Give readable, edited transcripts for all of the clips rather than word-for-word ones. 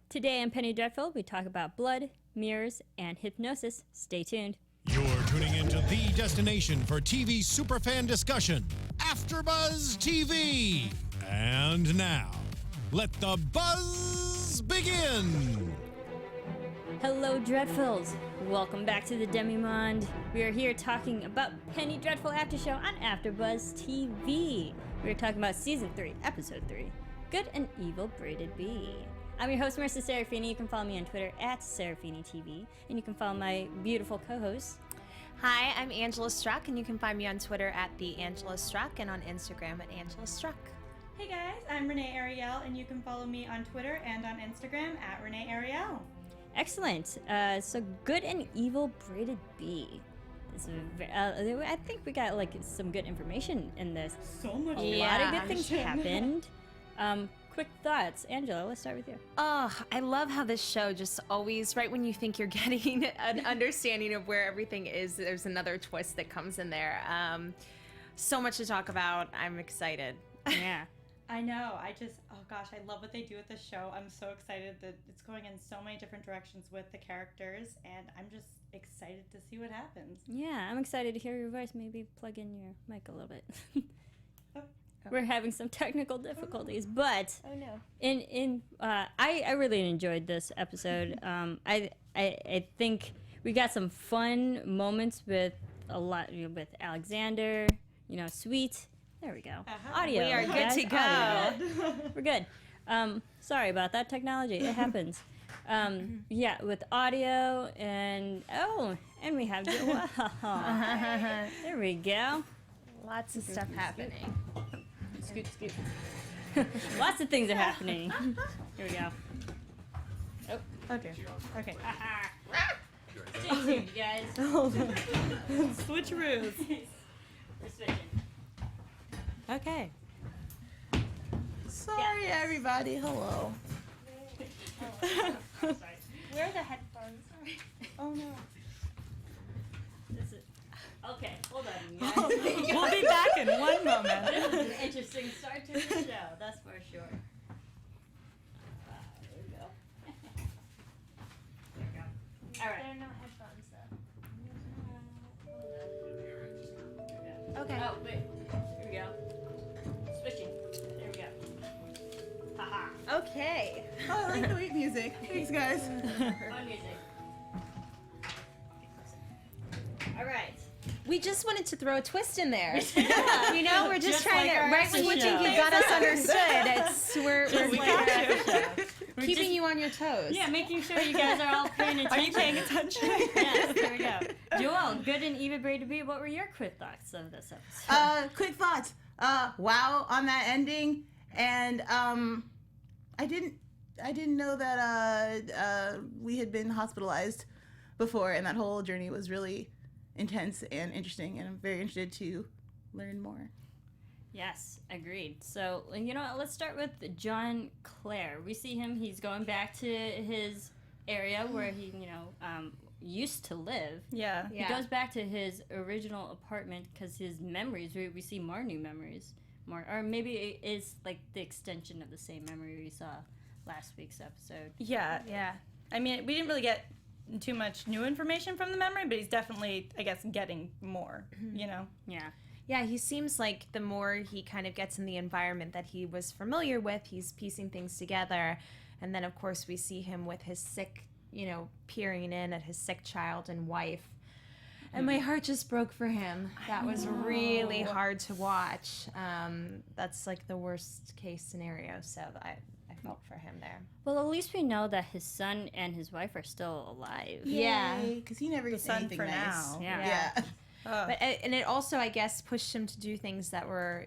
Today on Penny Dreadful, we talk about blood, mirrors, and hypnosis. Stay tuned. You're tuning into the destination for TV superfan discussion, AFTERBUZZ TV. And now, let the buzz begin. Hello, Dreadfuls. Welcome back to the Demimonde. We are here talking about Penny Dreadful After Show on AFTERBUZZ TV. We are talking about Season 3, Episode 3, Good and Evil Braided Be. I'm your host, Marisa Serafini. You can follow me on Twitter at SeraphiniTV, and you can follow my beautiful co-host. Hi, I'm Angela Struck, and you can find me on Twitter at @TheAngelaStruck and on Instagram at Angela Struck. Hey guys, I'm Renee Ariel, and you can follow me on Twitter and on Instagram at Renee Ariel. Excellent. So Good and Evil Braided Be. I think we got some good information in this. So much. A lot of good things happened. Quick thoughts, Angela. Let's start with you. Oh, I love how this show just always, right when you think you're getting an understanding of where everything is, there's another twist that comes in there. So much to talk about. I'm excited. Yeah. I know. Oh gosh, I love what they do with this show. I'm so excited that it's going in so many different directions with the characters, and I'm just excited to see what happens. Yeah, I'm excited to hear your voice. Maybe plug in your mic a little bit. We're having some technical difficulties, but I really enjoyed this episode. I think we got some fun moments with with Alexander. Sweet. There we go. Audio. We are good to go. Audio. We're good. Sorry about that technology. It happens. Yeah, with audio and we have Joelle. There we go. Lots of stuff happening. Scoot. Lots of things are happening. Here we go. Oh dear. Okay. Stay tuned, guys. Switcheroos. We're switching. Okay. Sorry, everybody. Hello. Sorry. Where are the headphones? Oh no. This is okay. Hold on, guys. We'll be back in one moment. This is an interesting start to the show. That's for sure. There we go. There we go. All right. There are no headphones though. Okay. Oh wait. Here we go. Switching. There we go. Haha. Okay. Oh, I like the wait music. Thanks, guys. Fun music. All right. We just wanted to throw a twist in there. Yeah. We're just Just trying like to, our right when you show. think you got us understood, we're We got you. keeping you on your toes. Yeah, making sure you guys are all paying attention. Are you paying attention? Yes, there we go. Joelle, Good and Evil Braided Be, what were your quick thoughts of this episode? Quick thoughts. Wow on that ending, and I didn't know that we had been hospitalized before, and that whole journey was really intense and interesting, and I'm very interested to learn more. Yes, agreed. So, let's start with John Clare. We see him, he's going back to his area where he, used to live. Yeah. He goes back to his original apartment because his memories, we see more new memories. Or maybe it is like the extension of the same memory we saw last week's episode. Yeah. I mean, we didn't really get too much new information from the memory, but he's definitely, I guess, getting more, Yeah. Yeah, he seems like the more he kind of gets in the environment that he was familiar with, he's piecing things together. And then, of course, we see him with his sick, peering in at his sick child and wife. And my heart just broke for him. That was really hard to watch. That's like the worst case scenario, so I felt for him there. Well, at least we know that his son and his wife are still alive. Yeah. Because he never gets sun anything for nice. now. Yeah. But and it also, I guess, pushed him to do things that were,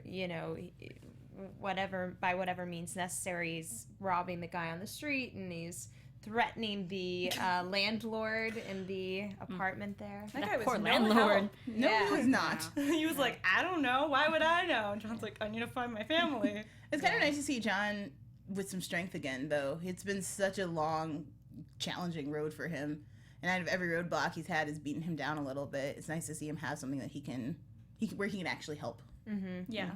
by whatever means necessary. He's robbing the guy on the street, and he's threatening the landlord in the apartment there. That guy was poor no landlord. help. No, Yeah. he was not. He was like, I don't know. Why would I know? And John's like, I need to find my family. It's kind of nice to see John with some strength again, though. It's been such a long, challenging road for him. And out of every roadblock he's had has beaten him down a little bit. It's nice to see him have something that where he can actually help. Mm-hmm. Yeah.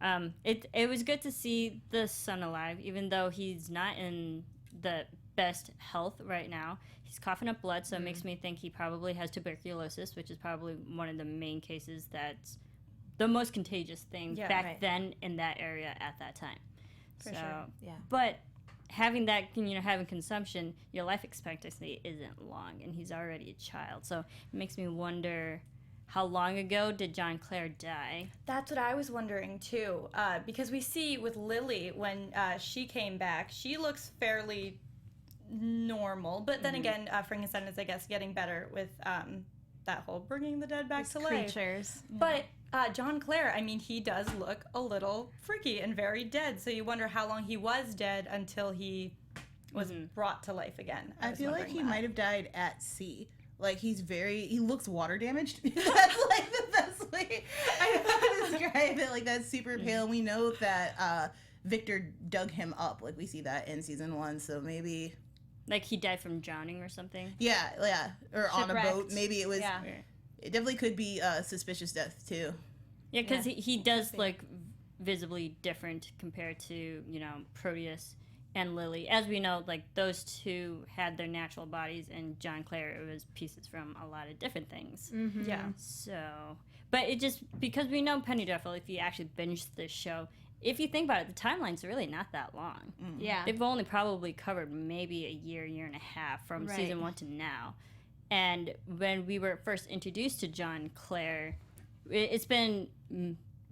Mm-hmm. It was good to see the son alive, even though he's not in the best health right now. He's coughing up blood, so it makes me think he probably has tuberculosis, which is probably one of the main cases that's the most contagious thing back then in that area at that time. For sure. Yeah. But having that, having consumption, your life expectancy isn't long, and he's already a child. So it makes me wonder, how long ago did John Clare die? That's what I was wondering too, because we see with Lily when she came back, she looks fairly normal, but then again, Frankenstein is, I guess, getting better with that whole bringing the dead back to life. Creatures. But John Clare, I mean, he does look a little freaky and very dead, so you wonder how long he was dead until he was brought to life again. I was feel like wondering he that. might have died at sea. Like, he looks water damaged. That's like the best way I know how to describe it. Like, that's super pale. We know that Victor dug him up. Like, we see that in season 1, so maybe... Like he died from drowning or something? Yeah. Or on a boat. Shipwrecked. Maybe it was... Yeah. It definitely could be a suspicious death, too. Yeah, because he does look visibly different compared to, Proteus and Lily. As we know, like, those two had their natural bodies, and John Clare, it was pieces from a lot of different things. Mm-hmm. Yeah. So, but it just, because we know Penny Dreadful, if you actually binge this show, if you think about it, the timeline's really not that long. Yeah. They've only probably covered maybe a year and a half from season 1 to now. And when we were first introduced to John Clare, it's been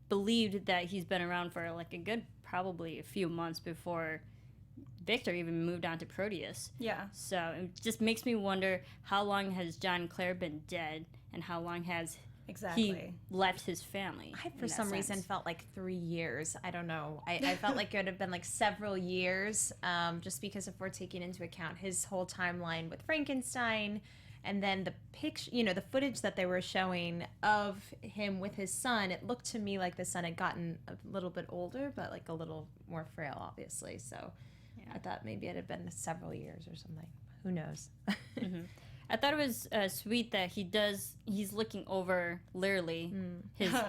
believed that he's been around for like a good probably a few months before Victor even moved on to Proteus. Yeah. So it just makes me wonder, how long has John Clare been dead, and how long has he left his family? I, for some reason, felt like 3 years. I don't know. I felt like it would have been like several years, just because if we're taking into account his whole timeline with Frankenstein, and then the picture, the footage that they were showing of him with his son, it looked to me like the son had gotten a little bit older, but like a little more frail, obviously. So I thought maybe it had been several years or something. Who knows? I thought it was sweet that he's looking over literally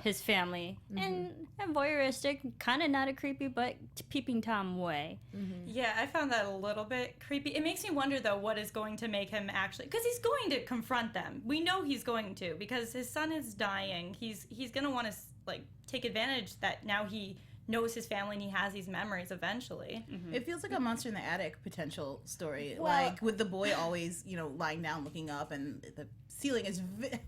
his family in a voyeuristic, kind of not a creepy, but peeping Tom way. Yeah, I found that a little bit creepy. It makes me wonder, though, what is going to make him actually... Because he's going to confront them. We know he's going to, because his son is dying. He's going to want to, like, take advantage that now he knows his family and he has these memories eventually. It feels like a Monster in the Attic potential story. Well- like, with the boy always, lying down looking up, and the ceiling is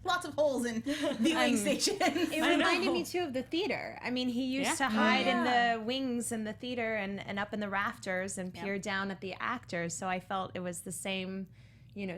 lots of holes in viewing station. It reminded me too of the theater. I mean, he used to hide in the wings in the theater and up in the rafters and peer down at the actors. So I felt it was the same,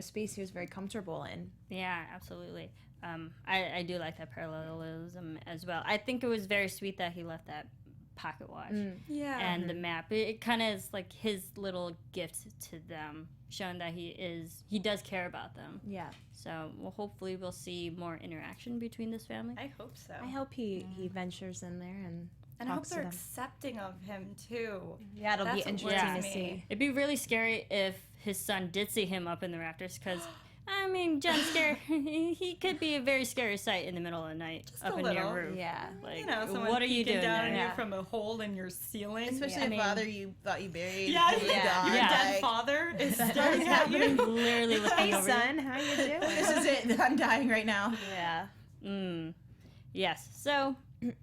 space he was very comfortable in. Yeah, absolutely. I do like that parallelism as well. I think it was very sweet that he left that pocket watch and the map. It kind of is like his little gift to them, showing that he does care about them. Yeah. So hopefully we'll see more interaction between this family. I hope so. I hope he ventures in there and I hope talks to they're them. accepting of him, too. Yeah, it'll be That's what interesting worries to me. see. It'd be really scary if his son did see him up in the rafters, because I mean, John Clare, he could be a very scary sight in the middle of the night Just up a in your little. roof. Yeah. Like, Someone what are you peeking doing down there? on you Yeah. from a hole in your ceiling. Especially I if mean- father you thought you buried. Yeah, moved yeah. on, Your Yeah. dead like, father is staring at you. Literally looking Hey, over. son, how you doing? This is it. I'm dying right now. Yeah. Yes. So,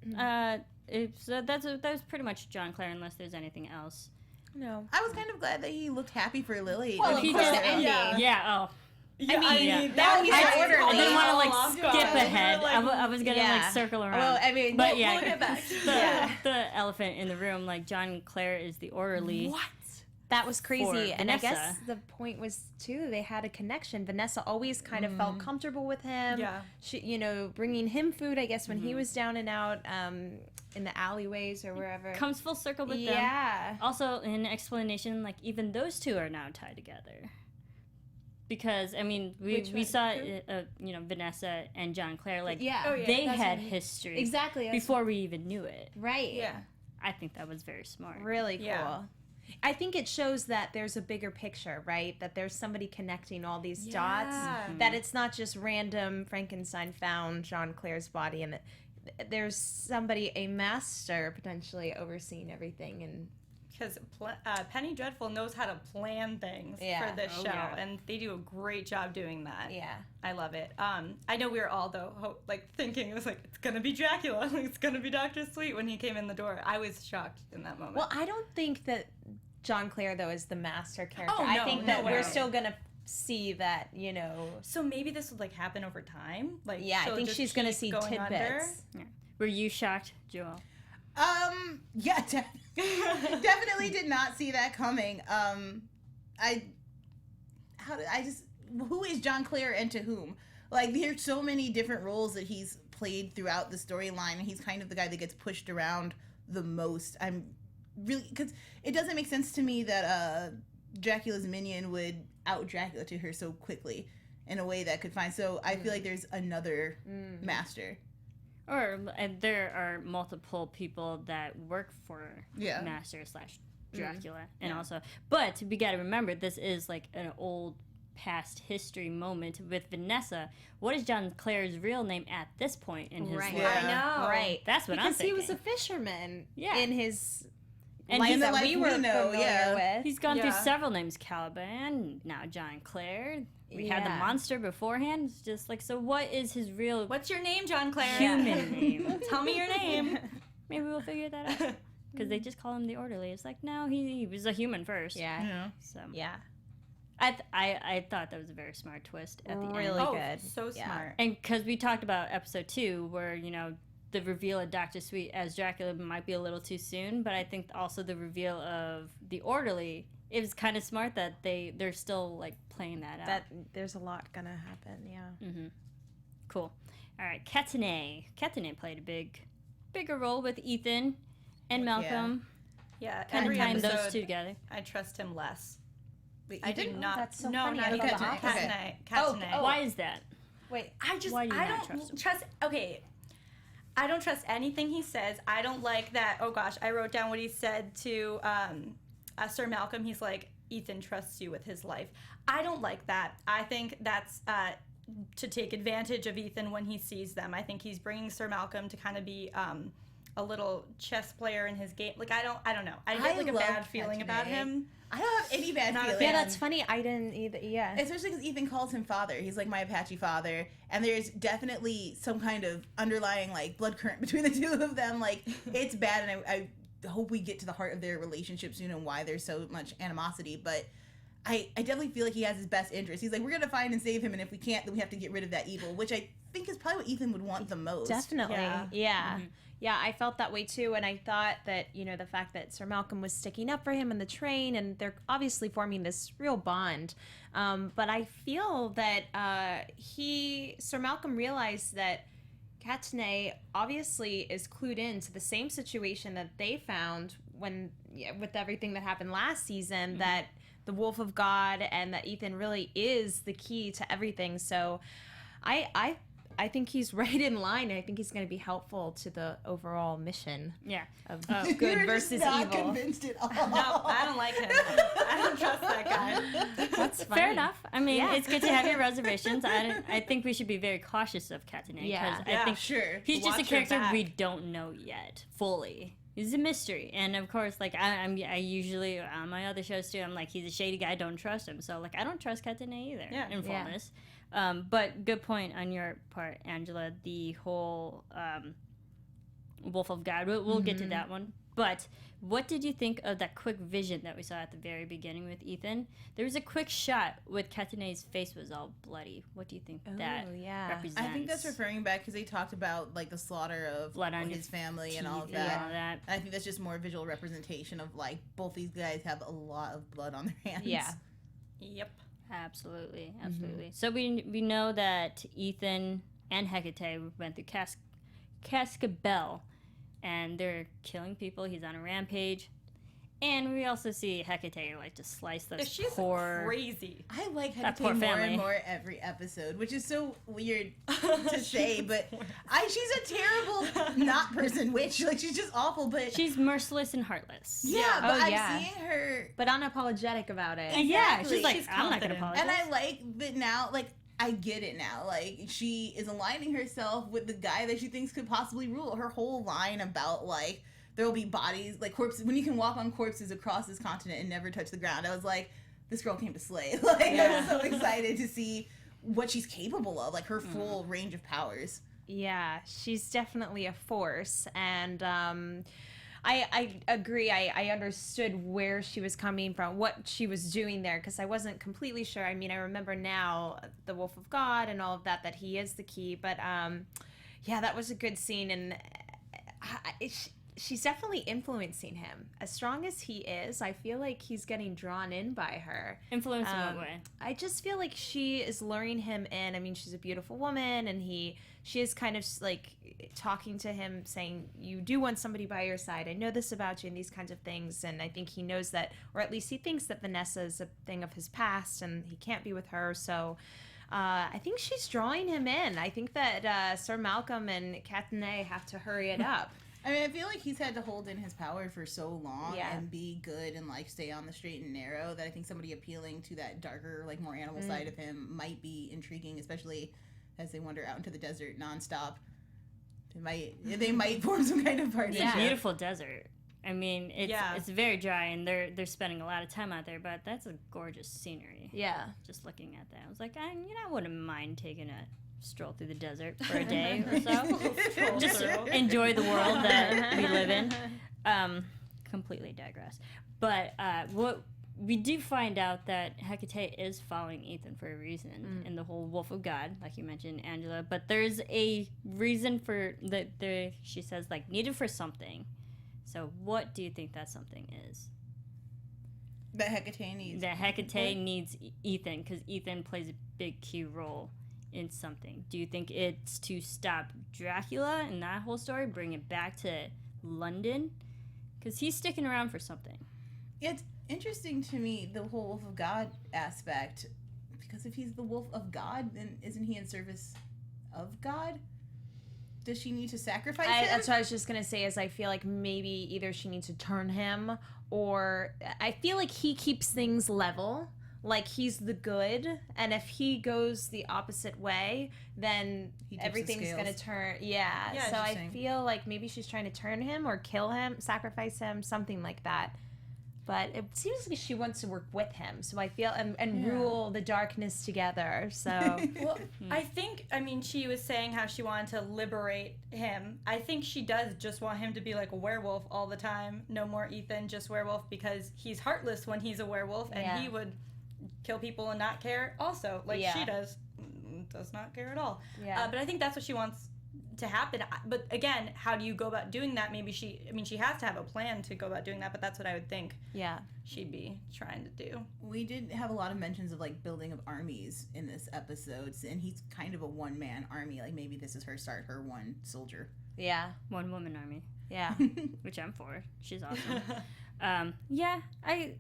that was pretty much John Clare, unless there's anything else. No. I was kind of glad that he looked happy for Lily. Well, Like, He of course, did. the ending. Yeah. Yeah, now he's I orderly. didn't want to like Off skip guard. ahead. Like, I was gonna yeah. like circle around. Well, I mean, but we'll yeah, get back. the elephant in the room, like John Clare is the orderly. What? That was crazy. And I guess Vanessa. the point was, too, they had a connection. Vanessa always kind of felt comfortable with him. Yeah. She, bringing him food, I guess, when he was down and out in the alleyways or wherever. Comes full circle with them. Yeah. Also, an explanation, like even those two are now tied together. Because I mean, we saw Vanessa and John Clare, like Yeah. Oh, yeah. they That's had what- history Exactly. that's- before we even knew it. Right. Yeah. I think that was very smart. Really cool. Yeah. I think it shows that there's a bigger picture, right? That there's somebody connecting all these Yeah. dots. That it's not just random Frankenstein found John Clare's body, and that there's somebody, a master, potentially overseeing everything and because Penny Dreadful knows how to plan things Yeah. for this Oh, show, yeah. and they do a great job doing that. Yeah. I love it. I know we were all though thinking it was like it's gonna be Dracula, like it's gonna be Dr. Sweet when he came in the door. I was shocked in that moment. Well, I don't think that John Clare though is the master character. Oh, I no, think no that way. we're still gonna see that, you know. so maybe this would like happen over time. Like Yeah, I she'll think just she's gonna keep see going under. tidbits. Yeah. Were you shocked, Joelle? Yeah, definitely did not see that coming. Who is John Clare and to whom? Like, there's so many different roles that he's played throughout the storyline, and he's kind of the guy that gets pushed around the most. I'm really, because it doesn't make sense to me that Dracula's minion would out Dracula to her so quickly in a way that could find. So I feel like there's another master. Or there are multiple people that work for Yeah. Master / Dracula, and also, but we got to remember this is like an old past history moment with Vanessa. What is John Clare's real name at this point in his Right. life? Yeah. I know. Right. That's what I'm because he was a thinking. fisherman Yeah. in his And life he's- that life we we were know, familiar yeah. with. He's gone through Yeah. several names, Caliban, now John Clare. We had the Yeah. monster beforehand. It's just like, so what is his real What's your name, John Clare? human name? Tell me your name. Maybe we'll figure that out. Because they just call him the orderly. It's like, no, he was a human first. Yeah. Yeah. So Yeah. I thought that was a very smart twist at the Really end. Oh, good. so Yeah. smart. And because we talked about episode 2, where, you know, the reveal of Dr. Sweet as Dracula might be a little too soon, but I think also the reveal of the orderly, it was kind of smart that they're still, like, playing that out. That there's a lot gonna happen. Yeah. Mm-hmm. Cool. All right, Katane. Katane played a bigger role with Ethan and Malcolm. Yeah, Kind of every tying episode, those two together. I trust him less. Wait, I Ethan? do not. that's so no, funny. not I even thought the opposite. Katane. Oh. Why is that? Wait. I just Why do you I not don't trust him? Okay, I don't trust anything he says. I don't like that. Oh gosh, I wrote down what he said to Sir Malcolm. He's like, Ethan trusts you with his life. I don't like that. I think that's to take advantage of Ethan when he sees them. I think he's bringing Sir Malcolm to kind of be a little chess player in his game. Like I don't know. I get like a love bad feeling about Katane. him. I don't have any bad Not a feelings. Yeah, that's funny. I didn't either. Yeah. Especially because Ethan calls him father. He's like my Apache father. And there's definitely some kind of underlying like blood current between the two of them. Like it's bad, and I hope we get to the heart of their relationship soon and why there's so much animosity. But I definitely feel like he has his best interest. He's like, we're gonna find and save him, and if we can't, then we have to get rid of that evil, which I think is probably what Ethan would want the most. Definitely. Yeah. Yeah. Yeah, I felt that way too. And I thought that, you know, the fact that Sir Malcolm was sticking up for him in the train, and they're obviously forming this real bond. But I feel that Sir Malcolm realized that Katane obviously is clued in to the same situation that they found with everything that happened last season, that the Wolf of God and that Ethan really is the key to everything. So I think he's right in line, and I think he's going to be helpful to the overall mission Yeah. of You good were versus just not evil. convinced at all. No, I don't like him. I don't trust that guy. That's funny. Fair enough. I mean, Yeah. it's good to have your reservations. I think we should be very cautious of Katane. Yeah. I Yeah, think Sure. he's just a Watch your character back. we don't know yet fully. He's a mystery, and of course, like I usually on my other shows too, I'm like, he's a shady guy, don't trust him. So like I don't trust Katane either. Yeah. In Yeah. fullness. But good point on your part, Angela. The whole Wolf of God. We'll get to that one. But what did you think of that quick vision that we saw at the very beginning with Ethan? There was a quick shot with Katane's face was all bloody. What do you think that yeah. represents? I think that's referring back because they talked about like the slaughter of Blood on his your family and all of teeth and that. all that. I think that's just more visual representation of like both these guys have a lot of blood on their hands. Yeah. Yep. Absolutely. So we know that Ethan and Hecate went through Cascabel, and they're killing people. He's on a rampage. And we also see Hecate like just slice those She's poor... crazy. I like That Hecate poor more family. and more every episode, which is so weird to say, but she's a terrible not person witch. Like she's just awful, but She's merciless and heartless. yeah, but Oh, I'm yeah. seeing her, But unapologetic about it. Yeah, Exactly. she's like, She's I'm not going to confident. apologize. and I like that now. Like I get it now. Like she is aligning herself with the guy that she thinks could possibly rule. Her whole line about like there will be bodies, like corpses. When you can walk on corpses across this continent and never touch the ground, I was like, this girl came to slay. Like, I was so excited to see what she's capable of, like her full range of powers. Yeah, she's definitely a force, and I agree. I understood where she was coming from, what she was doing there, because I wasn't completely sure. I mean, I remember now the Wolf of God and all of that he is the key, but yeah, that was a good scene, and she's definitely influencing him. As strong as he is, I feel like he's getting drawn in by her. Influence in what way? I just feel like she is luring him in. I mean, she's a beautiful woman, and she is kind of like talking to him, saying, you do want somebody by your side. I know this about you, and these kinds of things. And I think he knows that, or at least he thinks that Vanessa is a thing of his past, and he can't be with her. So I think she's drawing him in. I think that Sir Malcolm and Catanay have to hurry it up. I mean, I feel like he's had to hold in his power for so long and be good and, like, stay on the straight and narrow that I think somebody appealing to that darker, like, more animal side of him might be intriguing, especially as they wander out into the desert nonstop. They might form some kind of partnership. It's a beautiful desert. I mean, it's very dry, and they're spending a lot of time out there, but that's a gorgeous scenery. Yeah. Just looking at that, I was like, I wouldn't mind taking a stroll through the desert for a day or so. Just enjoy the world that we live in. Completely digress. But what we do find out that Hecate is following Ethan for a reason in the whole Wolf of God, like you mentioned, Angela. But there's a reason for that. She says, like, needed for something. So what do you think that something is? That Hecate needs. That Hecate needs Ethan, because Ethan plays a big key role in something. Do you think it's to stop Dracula and that whole story, bring it back to London? Because he's sticking around for something. It's interesting to me, the whole Wolf of God aspect, because if he's the Wolf of God, then isn't he in service of God? Does she need to sacrifice him? That's what I was just going to say, is I feel like maybe either she needs to turn him, or I feel like he keeps things level. Like, he's the good, and if he goes the opposite way, then everything's going to turn. Yeah, so I feel like maybe she's trying to turn him or kill him, sacrifice him, something like that. But it seems like she wants to work with him, so I feel, and rule the darkness together, so. Well, I mean, she was saying how she wanted to liberate him. I think she does just want him to be like a werewolf all the time. No more Ethan, just werewolf, because he's heartless when he's a werewolf, and he would kill people and not care also, like she does not care at all. But I think that's what she wants to happen. But again, how do you go about doing that? Maybe she has to have a plan to go about doing that, but that's what I would think she'd be trying to do. We did have a lot of mentions of, like, building of armies in this episode, and he's kind of a one-man army. Like, maybe this is her start, her one soldier. Yeah. One-woman army. Yeah. Which I'm for. She's awesome. I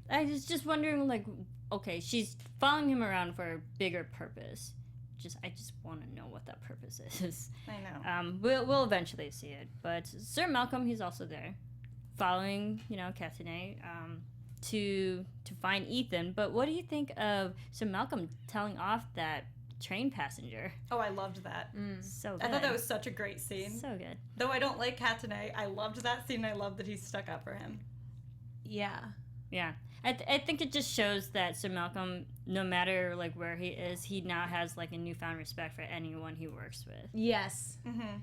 was just wondering, like, okay, she's following him around for a bigger purpose. I just want to know what that purpose is. I know. We'll eventually see it. But Sir Malcolm, he's also there, following, Castanet, to find Ethan. But what do you think of Sir Malcolm telling off that train passenger? Oh, I loved that. So good. I thought that was such a great scene. So good. Though I don't like Catanay, I loved that scene. I love that he stuck up for him. Yeah. Yeah. I think it just shows that Sir Malcolm, no matter, like, where he is, he now has, like, a newfound respect for anyone he works with. Yes. Mm-hmm.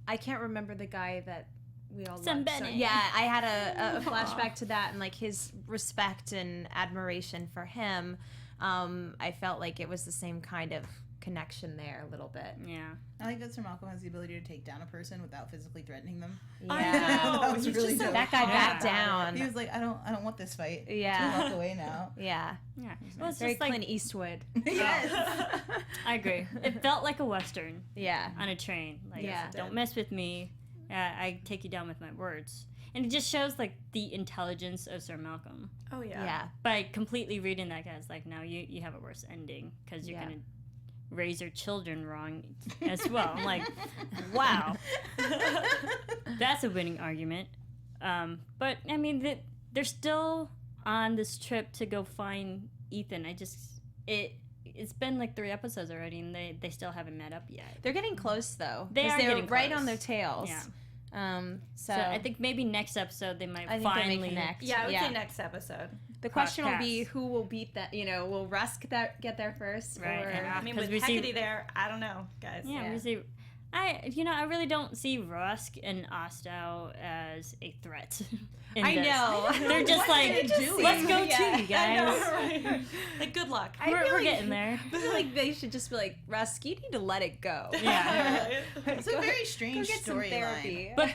I can't remember the guy that we all Sam loved. Bennett. So, yeah, I had a flashback to that, and, like, his respect and admiration for him. I felt like it was the same kind of connection there a little bit. Yeah. I like that Sir Malcolm has the ability to take down a person without physically threatening them. Yeah. I know. That was really dope. That guy backed down. He was like, I don't want this fight. Yeah. To walk away now. Yeah. Yeah. Well, it's very just like, Clint Eastwood. Yes. I agree. It felt like a Western. Yeah. On a train. Like, Yeah. Don't mess with me. I take you down with my words. And it just shows, like, the intelligence of Sir Malcolm. Oh, yeah. Yeah. By completely reading that guy's like, now you have a worse ending because you're going to raise your children wrong as well. I'm like, wow. That's a winning argument. But, I mean, they're still on this trip to go find Ethan. It's been like 3 episodes already, and they still haven't met up yet. They're getting close, though. They are they're getting right close. on their tails. Yeah. So I think maybe next episode they might I think they may finally connect. Yeah, I would say next episode. The question will paths. be who will beat that. Will Rusk get there first? Right, Or, yeah. I mean, 'Cause with we see- Hecate there, I don't know, guys. Yeah, Yeah. we see. I really don't see Rusk and Ostow as a threat. in I this. know. They're just What like, are they doing? let's go Yeah. too, you I know, guys. right? Like, good luck. We're getting there. I feel like they should just be like, Rusk, you need to let it go. Yeah. It's a very strange Go get some storyline. therapy. But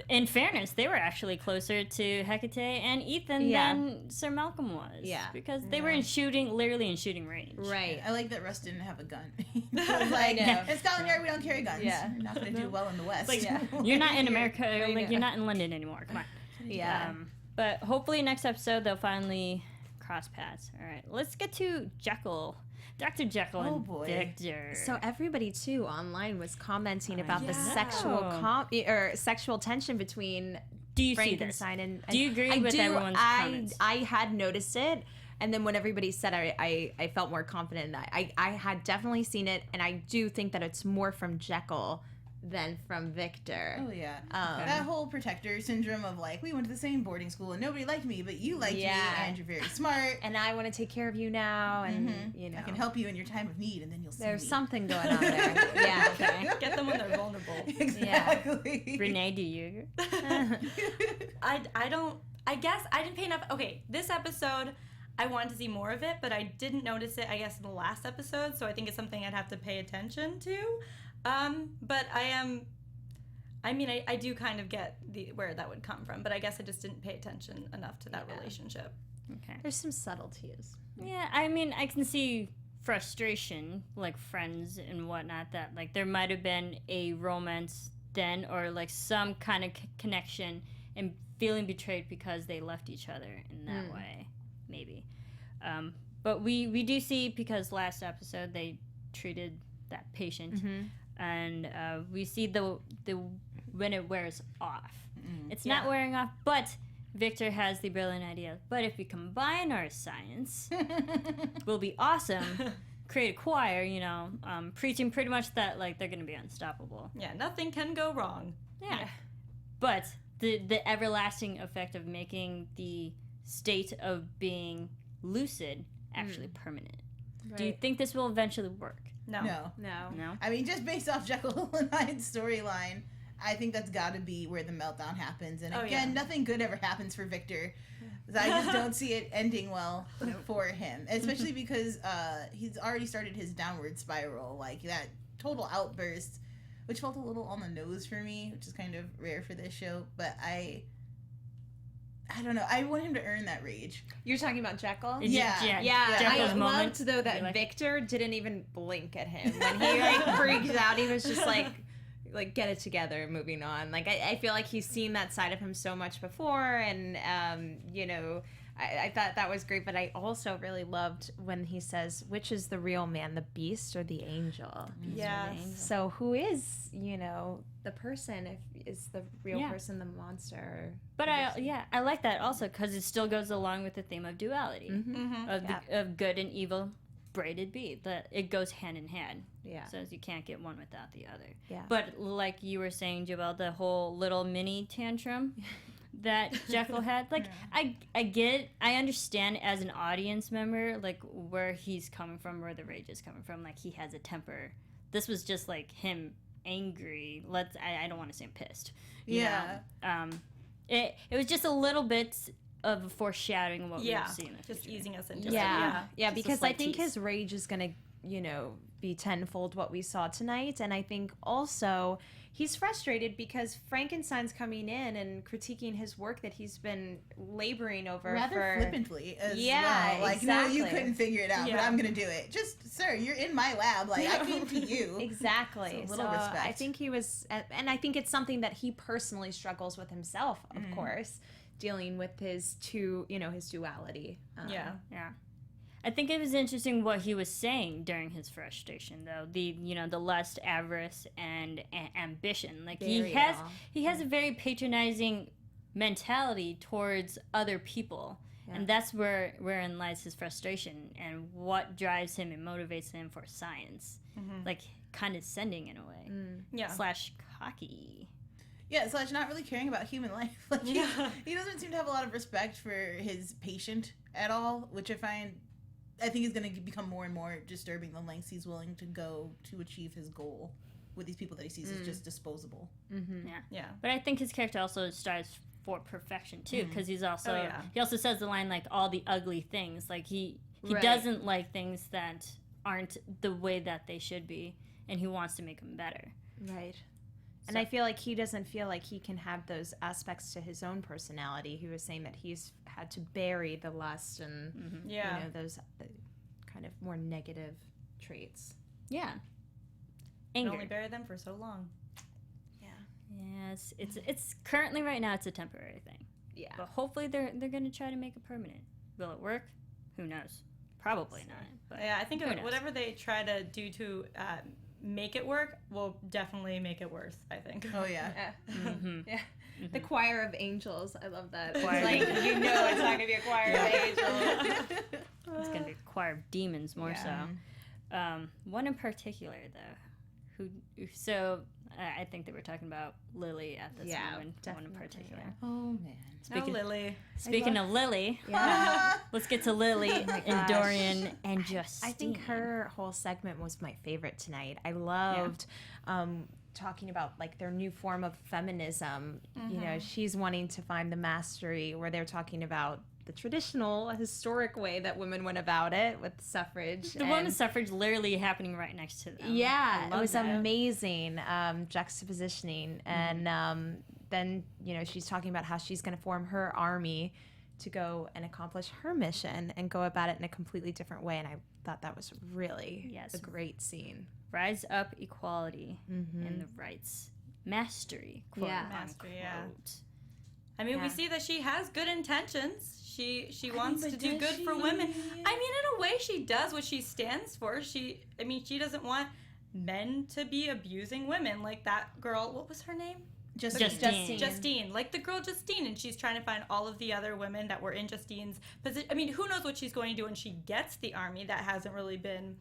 in fairness, they were actually closer to Hecate and Ethan Yeah. than Sir Malcolm was. Yeah. Because they were literally in shooting range. Right. I like that Russ didn't have a gun. He was like, know. in Scotland Yard, we don't carry guns. Yeah. You're not going to do well in the West. Like, Yeah. you're not in America, know. like, you're not in London anymore. Come on. Yeah. But hopefully next episode they'll finally cross paths. All right, let's get to Jekyll. Dr. Jekyll Oh, and boy. Victor. So everybody too online was commenting about the yeah. sexual tension between do you see this? Frankenstein and Do you agree I with do. everyone's comments? I had noticed it, and then when everybody said it, I felt more confident in that. I had definitely seen it, and I do think that it's more from Jekyll than from Victor. Oh, yeah. That whole protector syndrome of, like, we went to the same boarding school and nobody liked me, but you liked me and you're very smart. And I want to take care of you now, and I can help you in your time of need, and then you'll see There's me. something going on there. Yeah. Okay. Get them when they're vulnerable. Exactly. Renee, do you agree? I don't. I guess I didn't pay enough. Okay, this episode, I wanted to see more of it, but I didn't notice it, I guess, in the last episode, so I think it's something I'd have to pay attention to. But I do kind of get where that would come from, but I guess I just didn't pay attention enough to that relationship. Okay. There's some subtleties. Yeah, I mean, I can see frustration, like friends and whatnot, that, like, there might have been a romance then, or, like, some kind of connection, and feeling betrayed because they left each other in that way, maybe. But we do see, because last episode they treated that patient, and we see the when it wears off. It's not wearing off, but Victor has the brilliant idea. But if we combine our science, we'll be awesome. Create a choir, preaching pretty much that, like, they're gonna be unstoppable. Yeah, nothing can go wrong. Yeah. But the everlasting effect of making the state of being lucid actually permanent. Right. Do you think this will eventually work? No. No? I mean, just based off Jekyll and Hyde's storyline, I think that's got to be where the meltdown happens. And again, nothing good ever happens for Victor. I just don't see it ending well for him, especially because he's already started his downward spiral, like that total outburst, which felt a little on the nose for me, which is kind of rare for this show. But I don't know. I want him to earn that rage. You're talking about Jekyll? Yeah. Jekyll's I moment. loved though that You like- Victor didn't even blink at him when he like freaked out. He was just like get it together, moving on. Like I feel like he's seen that side of him so much before, and I thought that was great. But I also really loved when he says, "Which is the real man, the beast or the angel?" Yes. So who is the person? Is the real person the monster? But I like that also, because it still goes along with the theme of duality, of good and evil braided be. That it goes hand in hand. Yeah. So you can't get one without the other. Yeah. But like you were saying, Joelle, the whole little mini tantrum that Jekyll had, like, I understand as an audience member, like, where he's coming from, where the rage is coming from. Like, he has a temper. This was just like him angry. I don't want to say I'm pissed. you know? It was just a little bit of a foreshadowing of what we would see in the just future. easing us into Yeah, Just a because I slight think tease. his rage is gonna, be tenfold what we saw tonight, and I think also he's frustrated because Frankenstein's coming in and critiquing his work that he's been laboring over Rather for flippantly as Yeah, well. Like, no, you exactly. couldn't figure it out, but Yeah. I'm going to do it. Just, sir, you're in my lab. Like, I came to you. Exactly. So a little respect. I think he was, and I think it's something that he personally struggles with himself, of course, dealing with his his duality. Yeah. I think it was interesting what he was saying during his frustration, though. The lust, avarice, and ambition. Like, he Very has wrong. he has a very patronizing mentality towards other people, and that's wherein lies his frustration and what drives him and motivates him for science, like condescending in a way, Yeah. / cocky. Yeah, / not really caring about human life. Like he doesn't seem to have a lot of respect for his patient at all, which I think is going to become more and more disturbing, the lengths he's willing to go to achieve his goal with these people that he sees as just disposable. Mm-hmm. Yeah. But I think his character also strives for perfection too, because he's also he also says the line like all the ugly things. Like he doesn't like things that aren't the way that they should be, and he wants to make them better. Right. And I feel like he doesn't feel like he can have those aspects to his own personality. He was saying that he's had to bury the lust and you know, those kind of more negative traits. Yeah. Can Anger. only bury them for so long. Yes, it's currently right now it's a temporary thing. Yeah. But hopefully they're going to try to make it permanent. Will it work? Who knows? Probably not. But yeah, I think whatever they try to do to make it work will definitely make it worse, I think. Oh, yeah. The choir of angels. I love that. It's like, you know it's not going to be a choir of angels. It's going to be a choir of demons more so. One in particular, though, so I think that we're talking about Lily at this moment. One in particular. Oh, man. Lily. Speaking of Lily, let's get to Lily and Dorian and Justine. I think her whole segment was my favorite tonight. I loved talking about like their new form of feminism. You know, she's wanting to find the mastery, where they're talking about the traditional, historic way that women went about it with suffrage. The women's suffrage literally happening right next to them. Yeah, it was amazing juxtapositioning. And then, you know, she's talking about how she's going to form her army to go and accomplish her mission and go about it in a completely different way. And I thought that was really a great scene. Rise up equality and the rights. Mastery, quote Mastery, unquote. I mean, we see that she has good intentions. She wants to do good for women. I mean, in a way, she does what she stands for. She doesn't want men to be abusing women. Like that girl, what was her name? Justine. Like the girl Justine, and she's trying to find all of the other women that were in Justine's position. I mean, who knows what she's going to do when she gets the army? That hasn't really been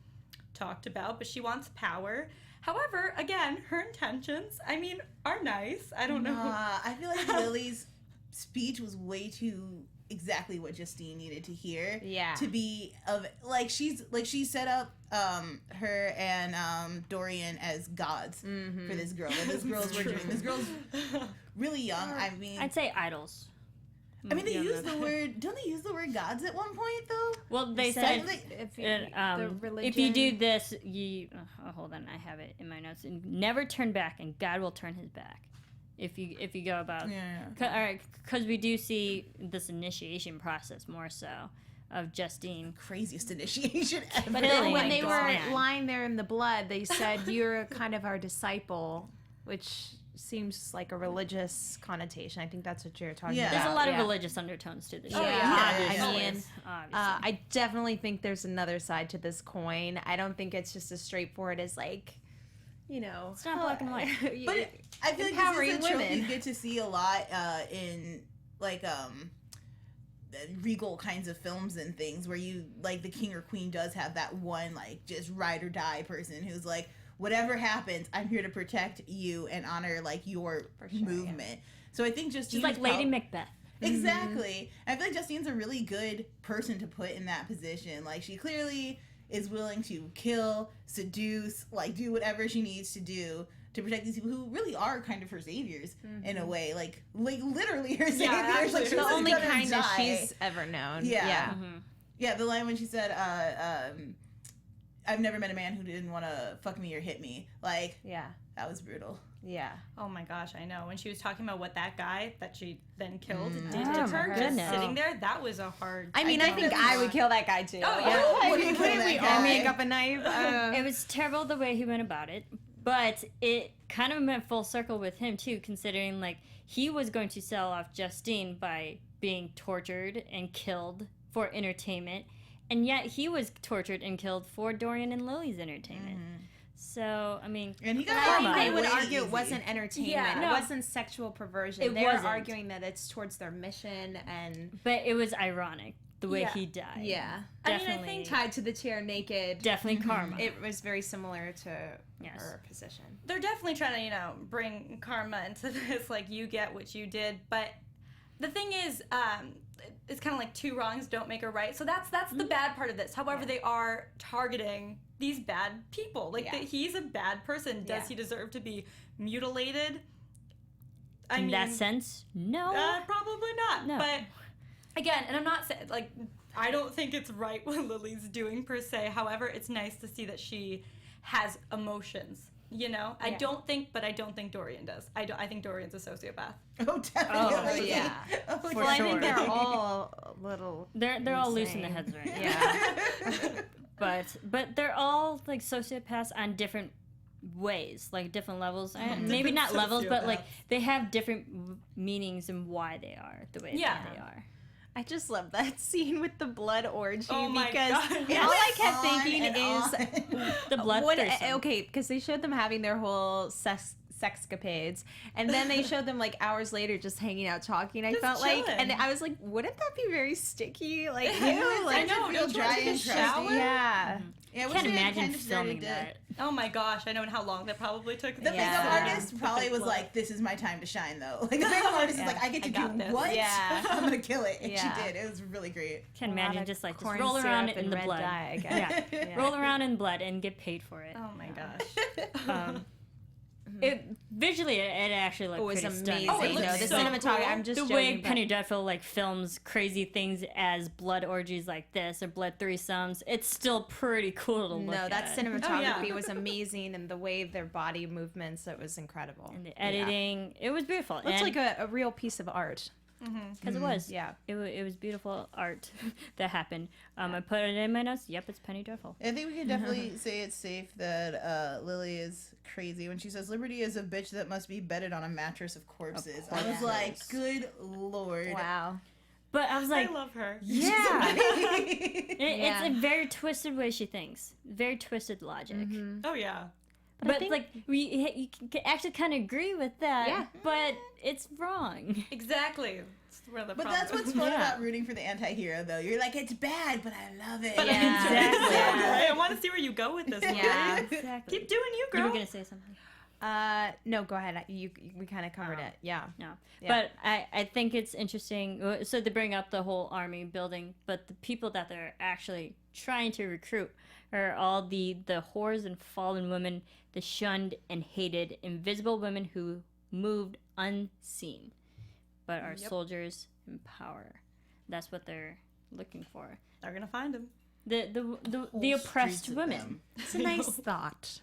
talked about, but she wants power. However, again, her intentions, I mean, are nice. I don't know. I feel like Lily's speech was way too exactly what Justine needed to hear. Yeah. To be she set up her and Dorian as gods for this girl. That this girl's worshiping. This girl's really young. I mean, I'd say idols. I mean, they use the word. Don't they use the word gods at one point though? Well, they said if you do this, hold on, I have it in my notes. And never turn back, and God will turn His back. If you go about, because we do see this initiation process more so of Justine. Craziest initiation ever. But when they were lying there in the blood, they said, "You're kind of our disciple," which seems like a religious connotation. I think that's what you're talking about. There's a lot of religious undertones to this show. Obviously. I definitely think there's another side to this coin. I don't think it's just as straightforward as like, you know, it's not black and white. But I feel like this is a trope you get to see a lot in like regal kinds of films and things, where you like the king or queen does have that one like just ride or die person who's like, whatever happens, I'm here to protect you and honor like your movement. Yeah. So I think Justine, she's like Lady Macbeth. Exactly. I feel like Justine's a really good person to put in that position. Like she clearly is willing to kill, seduce, like do whatever she needs to do to protect these people who really are kind of her saviors in a way. Like literally her saviors. Actually, like the only kind that she's ever known. Yeah. Yeah, the line when she said, I've never met a man who didn't want to fuck me or hit me. Like, that was brutal. Yeah. Oh my gosh, I know. When she was talking about what that guy that she then killed did to her, just sitting there, that was a hard. I mean, I think I would kill that guy too. Oh yeah. Wouldn't we all make up a knife? It was terrible the way he went about it, but it kind of went full circle with him too, considering like he was going to sell off Justine by being tortured and killed for entertainment, and yet he was tortured and killed for Dorian and Lily's entertainment. So, I mean, and he got I think they would argue it wasn't entertainment. Yeah, no. It wasn't sexual perversion. They were arguing that it's towards their mission, and but it was ironic the way he died. Yeah. Definitely. I mean, I think tied to the chair naked. Definitely karma. It was very similar to Yes. her position. They're definitely trying to, bring karma into this, like, you get what you did. But the thing is, it's kind of like two wrongs don't make a right. So that's the bad part of this. However, they are targeting these bad people. Like, he's a bad person. Does he deserve to be mutilated? In that sense, no. Probably not. No. But again, and I'm not saying, like, I don't think it's right what Lily's doing per se. However, it's nice to see that she has emotions. You know, I don't think Dorian does. I think Dorian's a sociopath. Oh, definitely. Yeah. For Well, I sure. think they're all a little. They're all loose in the heads right now. Yeah. But they're all like sociopaths on different ways, like different levels. Maybe not levels, but like they have different meanings and why they are the way that they are. I just love that scene with the blood orgy because all I kept thinking is The blood threesome. okay, because they showed them having their whole sexcapades, and then they showed them like hours later just hanging out talking. I felt chilling. like, and I was like, wouldn't that be very sticky? Like, ew, I like, know, don't feel you dry want to and take a crusty. shower? Yeah. Yeah, I can't imagine filming that. Oh my gosh, I know how long that probably took. The makeup artist probably was like, "This is my time to shine," though. Like the makeup artist is like, "I get to do this. what? Yeah. I'm gonna kill it," and Yeah. she did. It was really great. Can't A lot imagine of just corn roll around syrup in and the red blood. dye, I guess. Yeah. Roll around in blood and get paid for it. Oh my gosh. Visually, it actually looked It was pretty amazing. stunning. it No, looks the so cinematography. cool. I'm just The joking, way but- Penny Dreadful like films crazy things as blood orgies like this or blood threesomes, it's still pretty cool to look No, at. that cinematography yeah. was amazing, and the way their body movements, it was incredible. And the editing, it was beautiful. Looks and like a real piece of art. because it was. Yeah. It was beautiful art that happened. I put it in my notes. Yep, it's Penny Dreadful. I think we can definitely say it's safe that Lily is crazy when she says Liberty is a bitch that must be bedded on a mattress of corpses. I was like, good lord. Wow. But I was like, I love her. Yeah. it's a very twisted way she thinks. Very twisted logic. Oh yeah. But like you can actually kind of agree with that. Yeah. But it's wrong. Exactly. That's where the But problem that's what's is. fun about rooting for the anti-hero, though. You're like, it's bad, but I love it. But Yeah. Exactly. Right? I want to see where you go with this. Yeah. Lily. Exactly. Keep doing you, girl. You were gonna say something. No, go ahead. We kind of covered it. Yeah. No. Yeah. But I think it's interesting. So they bring up the whole army building, but the people that they're actually trying to recruit are all the whores and fallen women, the shunned and hated, invisible women who moved unseen, but are soldiers in power. That's what they're looking for. They're gonna find him. The oppressed women. It's a nice thought.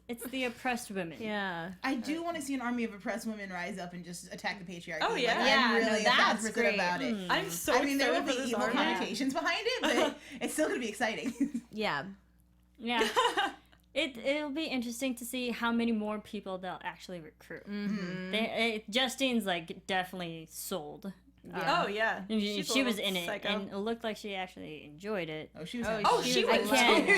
It's the oppressed women. Yeah. I do want to see an army of oppressed women rise up and just attack the patriarchy. Oh, yeah. Like, Yeah, I'm no, really that's 1,000% great. about it. I'm so I mean, there will excited be for this evil army. connotations behind it, but it's still going to be exciting. Yeah. Yeah. It'll be interesting to see how many more people they'll actually recruit. Justine's like definitely sold. Oh yeah. And She's a she was little in it, psycho. and it looked like she actually enjoyed it. Oh, she was. Oh, she I was. can't.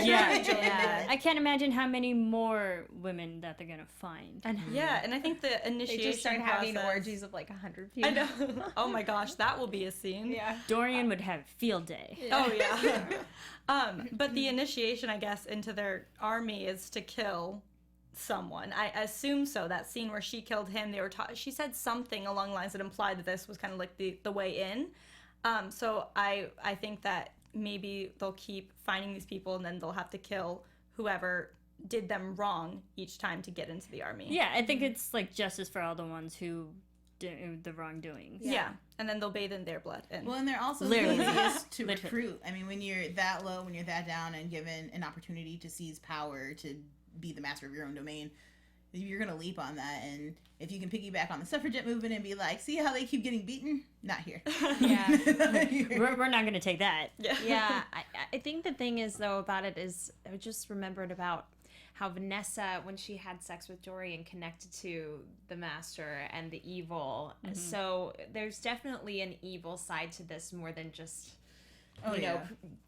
Yeah. Yeah. I can't imagine how many more women that they're gonna find. And Yeah, and I think the they initiation just start having process- orgies of like 100 people. I know. Oh my gosh, that will be a scene. Yeah. Dorian would have field day. Oh yeah. But the initiation, I guess, into their army is to kill someone. I assume so. That scene where she killed him, they were she said something along the lines that implied that this was kind of like the way in. So I think that maybe they'll keep finding these people and then they'll have to kill whoever did them wrong each time to get into the army. Yeah, I think it's like justice for all the ones who do the wrongdoings. Yeah. And then they'll bathe in their blood. And Well, and they're also the Literally. easiest to Literally. recruit. I mean, when you're that low, when you're that down, and given an opportunity to seize power, to be the master of your own domain, you're gonna leap on that. And if you can piggyback on the suffragette movement and be like, see how they keep getting beaten? Not here. Yeah. We're not gonna take that. Yeah. I think the thing is, though, about it is I just remembered about how Vanessa, when she had sex with Dorian, connected to the master and the evil. So there's definitely an evil side to this more than just, you know,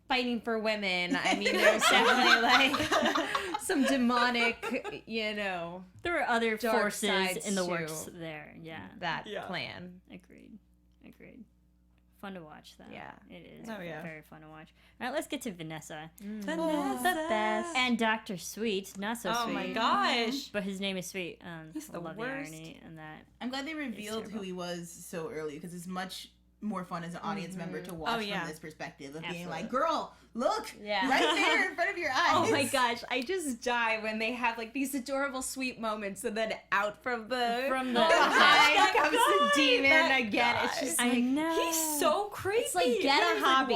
fighting for women. I mean, there's definitely like some demonic, you know, There were other Dark forces sides in the to works there. Yeah. that Yeah. plan. Agreed. fun to watch, though. Yeah. It is very fun to watch. All right, let's get to Vanessa. Vanessa. The best. And Dr. Sweet. Not so sweet. Oh my gosh. But his name is Sweet. He's the I love worst. the irony in that. I'm glad they revealed who he was so early because it's much more fun as an audience member to watch from this perspective of being like, girl, look, right there in front of your eyes. Oh my gosh, I just die when they have like these adorable sweet moments and then out from the behind comes the demon again. It's just like, I know. He's so creepy. it's like get a hobby.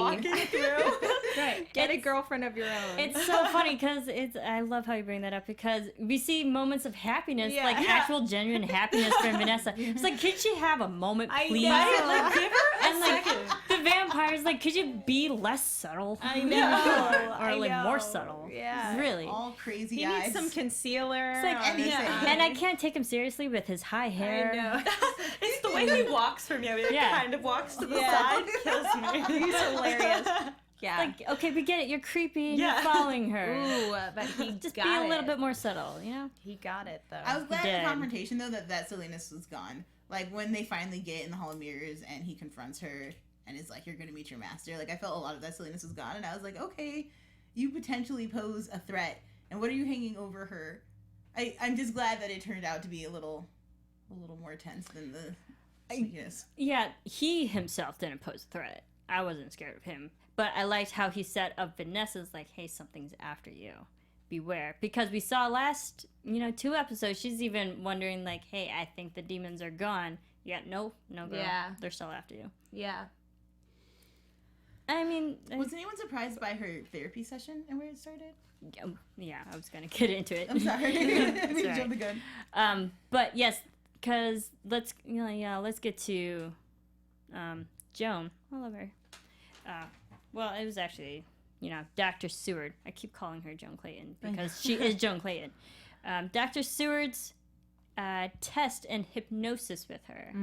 Right. Get a girlfriend of your own. It's so funny because I love how you bring that up because we see moments of happiness, like actual genuine happiness from Vanessa. It's like, could she have a moment, please? Like, give her And like the vampires, like, could you be less subtle? I know. Or like more subtle. Yeah. Really. All crazy He eyes. needs some concealer. It's like, on his eye. and I can't take him seriously with his high hair. I know. It's the way he walks from you. He kind of walks to the side. Kills me. He's hilarious. Yeah. Like, okay, we get it. You're creepy and you're following her. Ooh, but he Just got be a it. little bit more subtle, you know? He got it though. I was glad in Dead. the confrontation though that silliness was gone. Like when they finally get in the Hall of Mirrors and he confronts her and is like, "You're gonna meet your master." Like I felt a lot of that silliness was gone, and I was like, okay, you potentially pose a threat, and what are you hanging over her? I'm just glad that it turned out to be a little more tense than the sneakiness. Yeah, he himself didn't pose a threat. I wasn't scared of him. But I liked how he set up Vanessa's like, hey, something's after you. Beware. Because we saw last, 2 episodes, she's even wondering like, hey, I think the demons are gone. Yeah, no girl. Yeah. They're still after you. Yeah. I mean... Was anyone surprised by her therapy session and where it started? Yeah, I was going to get into it. I'm sorry. I Sorry. jumped the gun. But yes, because let's get to Joan. I love her. Well, it was actually, Dr. Seward. I keep calling her Joan Clayton because she is Joan Clayton. Dr. Seward's test and hypnosis with her.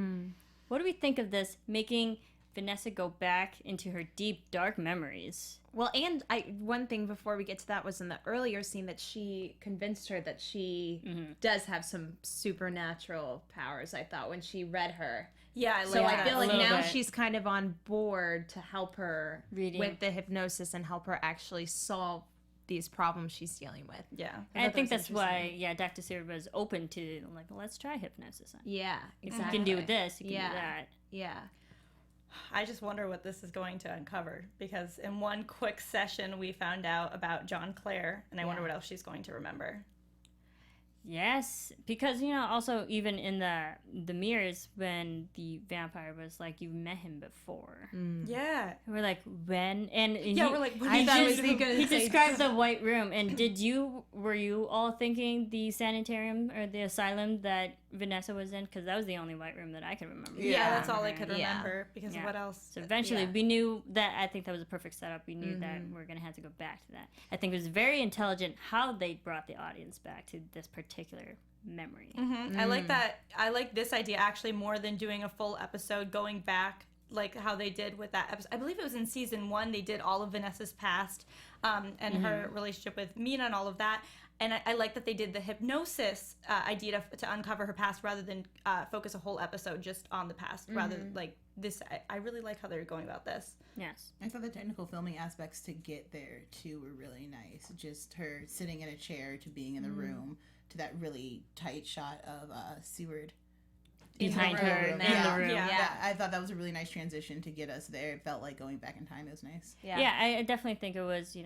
What do we think of this, making Vanessa go back into her deep, dark memories? Well, and one thing before we get to that was in the earlier scene that she convinced her that she does have some supernatural powers, I thought, when she read her. Yeah, I like So that. I feel like a little now bit. she's kind of on board to help her Reading. with the hypnosis and help her actually solve these problems she's dealing with. Yeah. And I thought think that was that's why, Dr. Seward was open to, like, let's try hypnosis on. Yeah, If exactly. you can do this, you can do that. Yeah. I just wonder what this is going to uncover because in one quick session we found out about John Clare, and I wonder what else she's going to remember. Yes, because also even in the mirrors when the vampire was like, "You've met him before." Yeah. We're like, when? And We're like, what I did thought you was do? he gonna he say described the white room. And were you all thinking the sanitarium or the asylum that Vanessa was in? Because that was the only white room that I could remember. Yeah, that's all I could Yeah. remember because Yeah. what else? So eventually we knew that. I think that was a perfect setup. We knew that we're going to have to go back to that. I think it was very intelligent how they brought the audience back to this particular memory. I like that. I like this idea actually more than doing a full episode going back like how they did with that episode. I believe it was in season 1. They did all of Vanessa's past and her relationship with Mina and all of that. And I like that they did the hypnosis idea to uncover her past rather than focus a whole episode just on the past. Rather like this, I really like how they're going about this. Yes. I thought the technical filming aspects to get there too were really nice. Just her sitting in a chair to being in the room to that really tight shot of Seward Behind her in the room. Yeah. I thought that was a really nice transition to get us there. It felt like going back in time. It was nice. Yeah, I definitely think it was,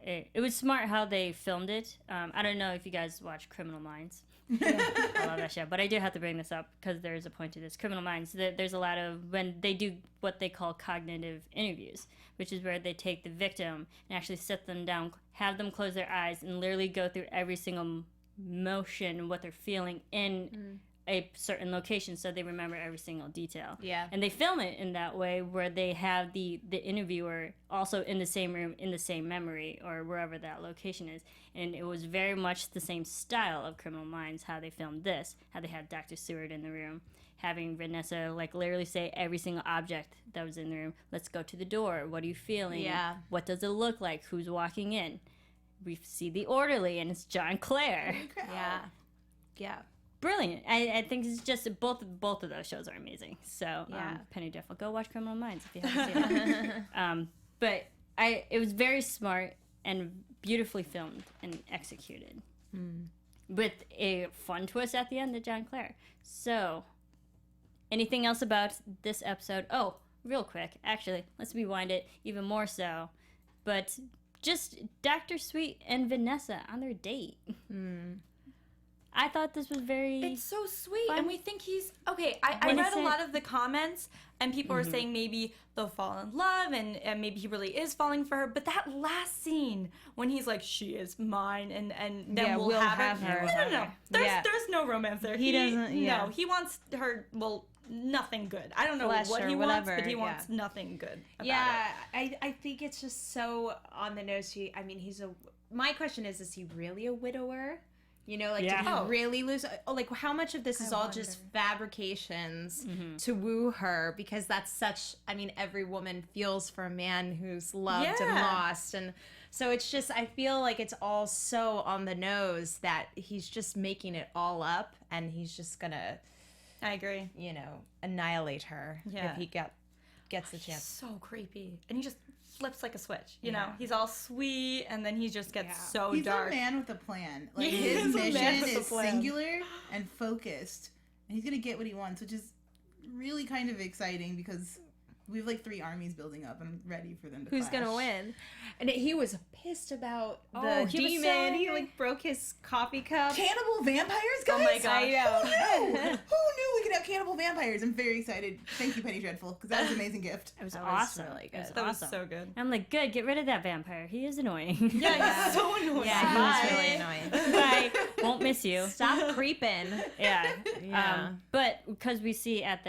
it was smart how they filmed it. I don't know if you guys watch Criminal Minds. I love that show. But I do have to bring this up because there's a point to this. Criminal Minds, there's a lot of, when they do what they call cognitive interviews, which is where they take the victim and actually sit them down, have them close their eyes, and literally go through every single motion, what they're feeling in a certain location, so they remember every single detail. Yeah. And they film it in that way where they have the interviewer also in the same room, in the same memory, or wherever that location is. And it was very much the same style of Criminal Minds, how they filmed this, how they had Dr. Seward in the room, having Vanessa like literally say every single object that was in the room. Let's go to the door. What are you feeling? Yeah. What does it look like? Who's walking in? We see the orderly, and it's John Clare. Yeah. Yeah. brilliant. I think it's just both of those shows are amazing. So Yeah. Penny Dreadful, go watch Criminal Minds if you haven't seen it. But it was very smart and beautifully filmed and executed, with a fun twist at the end to John Clare. So, anything else about this episode? Oh, real quick, actually, let's rewind it even more so. But just Dr. Sweet and Vanessa on their date. I thought this was very... It's so sweet, fun. and we think he's... Okay, I read a lot of the comments, and people were saying maybe they'll fall in love, and maybe he really is falling for her, but that last scene, when he's like, she is mine, and then we'll have her. No. There's no romance there. He doesn't... No, he wants her, well, nothing good. I don't know Flesh what or he whatever, wants, but he wants nothing good about it. I think it's just so on the nose. My question is he really a widower? You know, like, did he really lose? Oh, like, how much of this is all just fabrications to woo her? Because that's such, every woman feels for a man who's loved and lost. And so it's just, I feel like it's all so on the nose that he's just making it all up, and he's just gonna, I agree. Annihilate her if he gets the He's chance. so creepy. And he just flips like a switch, you know? He's all sweet, and then he just gets so dark. He's a man with a plan. Like, He his is a man mission with a is plan. singular and focused. And he's going to get what he wants, which is really kind of exciting because we have, 3 armies building up, and I'm ready for them to Who's clash. gonna win? And he was pissed about the Oh, he was so demon. He angry. broke his coffee cup. Cannibal vampires, guys? Oh my gosh. I know. Who knew? Who knew we could have cannibal vampires? I'm very excited. Thank you, Penny Dreadful, because that was an amazing gift. It was That was awesome. really good. It was That was awesome. so good. I'm like, good, get rid of that vampire. He is annoying. Yeah, he's so annoying. Yeah, he was really annoying. Bye. Won't miss you. Stop creeping. Yeah. Yeah. But because we see at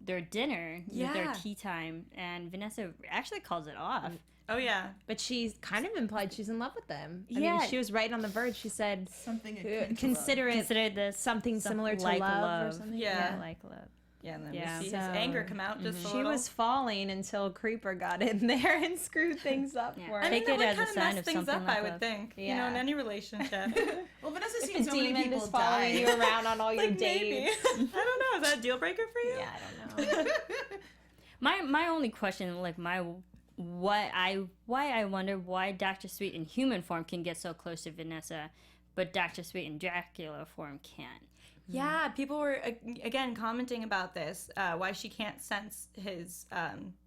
their dinner, their Yeah. tea time, and Vanessa actually calls it off. Oh, yeah. But she kind of implied she's in love with them. I Yeah. mean, she was right on the verge. She said, Something akin to consider it Consider this something similar to like love, or something. Yeah. like love. Yeah, and then Yeah. we see So- his anger come out just a She little. was falling until Creeper got in there and screwed things up Yeah. for her. I mean, Take that it would as a kind of sign mess of things something up, like I would love. think. You know, Yeah. in any relationship. Well, Vanessa's If seen a so many demon people is following you die. around on all your Like, maybe. dates. I don't know. Is that a deal breaker for you? Yeah, I don't know. My only question, why I wonder why Dr. Sweet in human form can get so close to Vanessa, but Dr. Sweet in Dracula form can't. Yeah, people were, again, commenting about this. Why she can't sense his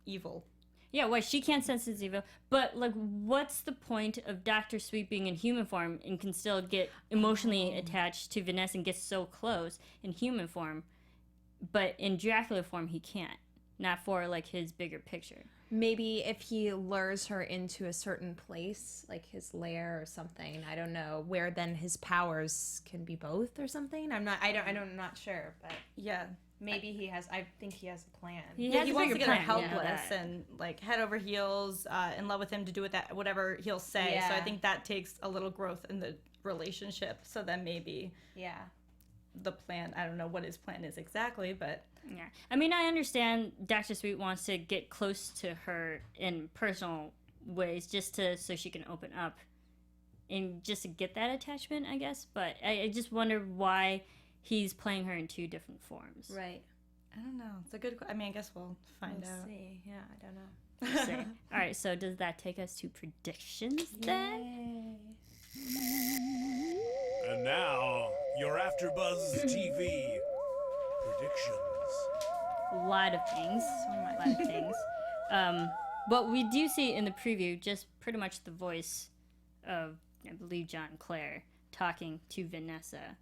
evil. Yeah, why she can't sense his evil, but what's the point of Dr. Sweet being in human form and can still get emotionally attached to Vanessa and get so close in human form, but in Dracula form he can't? Not for his bigger picture. Maybe if he lures her into a certain place, like his lair or something, I don't know, where then his powers can be both or something. I'm not sure, but Yeah. maybe I think he has a plan. He Yeah, has he a wants to bigger get her plan, yeah. helpless and head over heels, in love with him to do with that whatever he'll say. So I Yeah. think that takes a little growth in the relationship. So then maybe Yeah. the plan, I don't know what his plan is exactly, but Yeah. I mean, I understand Dr. Sweet wants to get close to her in personal ways so she can open up and just to get that attachment, I guess. But I just wonder why he's playing her in 2 different forms. Right. I don't know. It's a good. I mean, I guess we'll find We'll out. see. Yeah, I don't know. We'll see. All right, so does that take us to predictions then? And now, your AfterBuzz TV predictions. A lot of things. But we do see in the preview just pretty much the voice of, I believe, John Clare talking to Vanessa.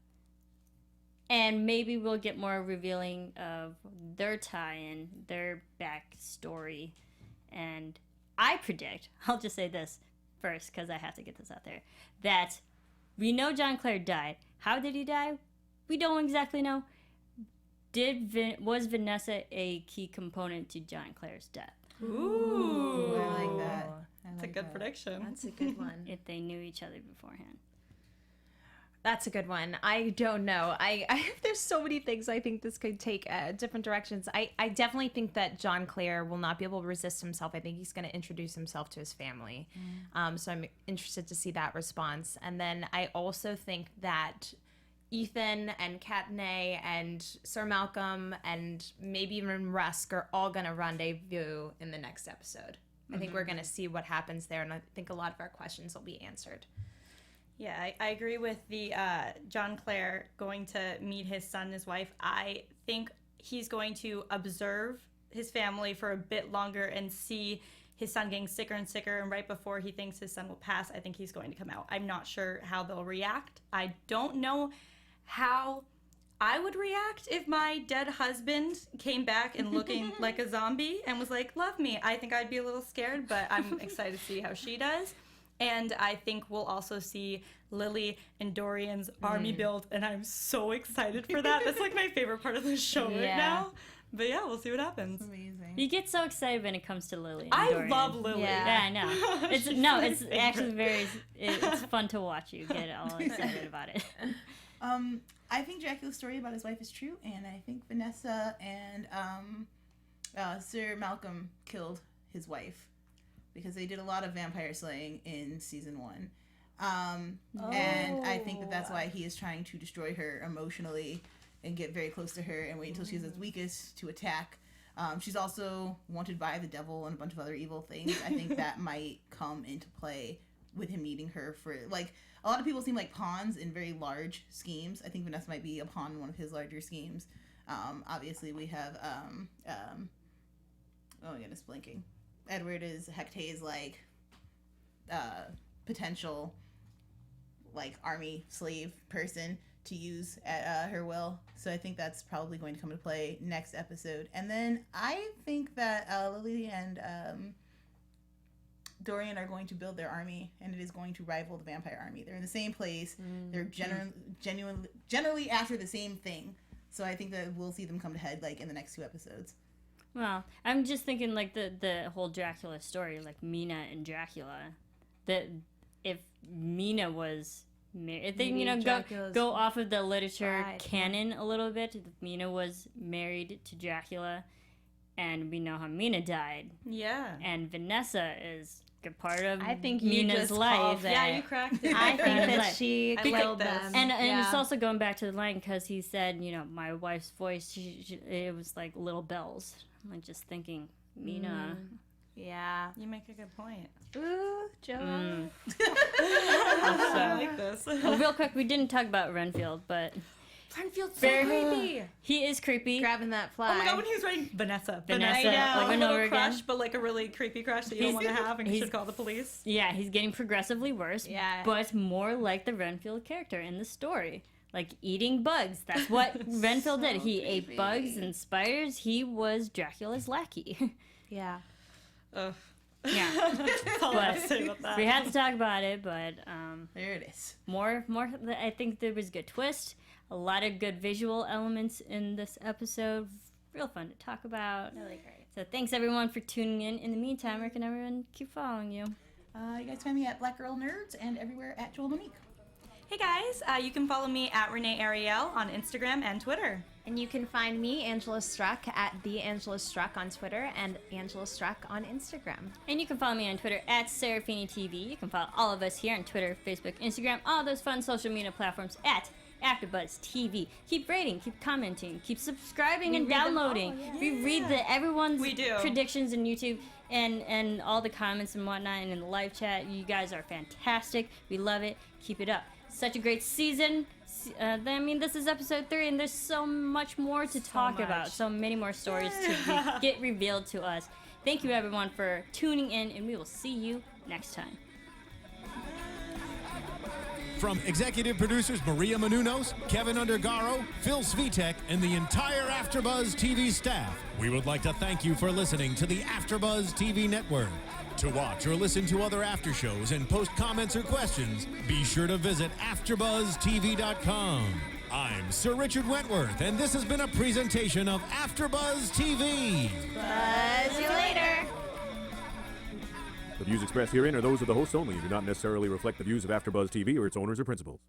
And maybe we'll get more revealing of their tie-in, their backstory. And I predict, I'll just say this first because I have to get this out there, that we know John Clare died. How did he die? We don't exactly know. Was Vanessa a key component to John Clare's death? Ooh, I like that. That's a good prediction. That's a good one. If they knew each other beforehand. That's a good one. I don't know. There's so many things I think this could take different directions. I definitely think that John Clare will not be able to resist himself. I think he's going to introduce himself to his family. So I'm interested to see that response. And then I also think that Ethan and Katney and Sir Malcolm and maybe even Rusk are all going to rendezvous in the next episode. I think we're going to see what happens there, and I think a lot of our questions will be answered. Yeah, I agree with the John Clare going to meet his son and his wife. I think he's going to observe his family for a bit longer and see his son getting sicker and sicker, and right before he thinks his son will pass, I think he's going to come out. I'm not sure how they'll react. I don't know how I would react if my dead husband came back and looking like a zombie and was like, love me. I think I'd be a little scared, but I'm excited to see how she does. And I think we'll also see Lily and Dorian's army build, and I'm so excited for that. That's like my favorite part of the show right now. But yeah, we'll see what happens. Amazing. You get so excited when it comes to Lily. And I Dorian. love Lily. Yeah, I know. It's actually it's fun to watch you get all excited about it. I think Dracula's story about his wife is true, and I think Vanessa and Sir Malcolm killed his wife because they did a lot of vampire slaying in season 1. And I think that's why he is trying to destroy her emotionally and get very close to her and wait until she's at weakest to attack. She's also wanted by the devil and a bunch of other evil things. I think that might come into play with him needing her for, like, a lot of people seem like pawns in very large schemes. I think Vanessa might be a pawn in one of his larger schemes. Obviously, we have, oh my goodness, blinking. Edward is Hecate's, like, potential, like, army slave person to use at her will. So I think that's probably going to come into play next episode. And then I think that Lily and Dorian are going to build their army, and it is going to rival the vampire army. They're in the same place. They're generally after the same thing. So I think that we'll see them come to head, like, in the next 2 episodes. Well, I'm just thinking, like, the whole Dracula story, like Mina and Dracula. That if Mina was if they, go off of the literature canon a little bit, Mina was married to Dracula, and we know how Mina died. Yeah. And Vanessa is a part of Mina's life. Yeah, you cracked it. I think that she killed them. And it's also going back to the line because he said, my wife's voice, it was like little bells. I'm like just thinking, Mina. Yeah. You make a good point. Ooh, Joelle. I like this. Well, real quick, we didn't talk about Renfield, but... Renfield's so creepy. He is creepy. Grabbing that flag. Oh my god, when he was writing Vanessa. I know. Like a little crush, but like a really creepy crush that you don't want to have and you should call the police. Yeah, he's getting progressively worse. Yeah. But more like the Renfield character in the story. Like eating bugs. That's what Renfield did. He ate bugs and spiders. He was Dracula's lackey. Yeah. Ugh. Yeah. That's all I have to say about that. We had to talk about it, but there it is. More. I think there was a good twist. A lot of good visual elements in this episode. Real fun to talk about. Really great. So thanks everyone for tuning in. In the meantime, where can everyone keep following you? You guys find me at Black Girl Nerds and everywhere at Joelle Monique. Hey guys, you can follow me at Renee Ariel on Instagram and Twitter. And you can find me, Angela Struck, at The Angela Struck on Twitter and Angela Struck on Instagram. And you can follow me on Twitter at Serafini TV. You can follow all of us here on Twitter, Facebook, Instagram, all those fun social media platforms at AfterBuzz TV. Keep rating, keep commenting, keep subscribing and downloading. We read everyone's predictions on YouTube and all the comments and whatnot, and in the live chat. You guys are fantastic. We love it. Keep it up. Such a great season. This is episode 3, and there's so much more to talk about. So many more stories to get revealed to us. Thank you, everyone, for tuning in, and we will see you next time. From executive producers Maria Menounos, Kevin Undergaro, Phil Svitek, and the entire AfterBuzz TV staff, we would like to thank you for listening to the AfterBuzz TV network. To watch or listen to other after shows and post comments or questions, be sure to visit AfterBuzzTV.com. I'm Sir Richard Wentworth, and this has been a presentation of AfterBuzz TV. Buzz you later. The views expressed herein are those of the hosts only and do not necessarily reflect the views of AfterBuzz TV or its owners or principals.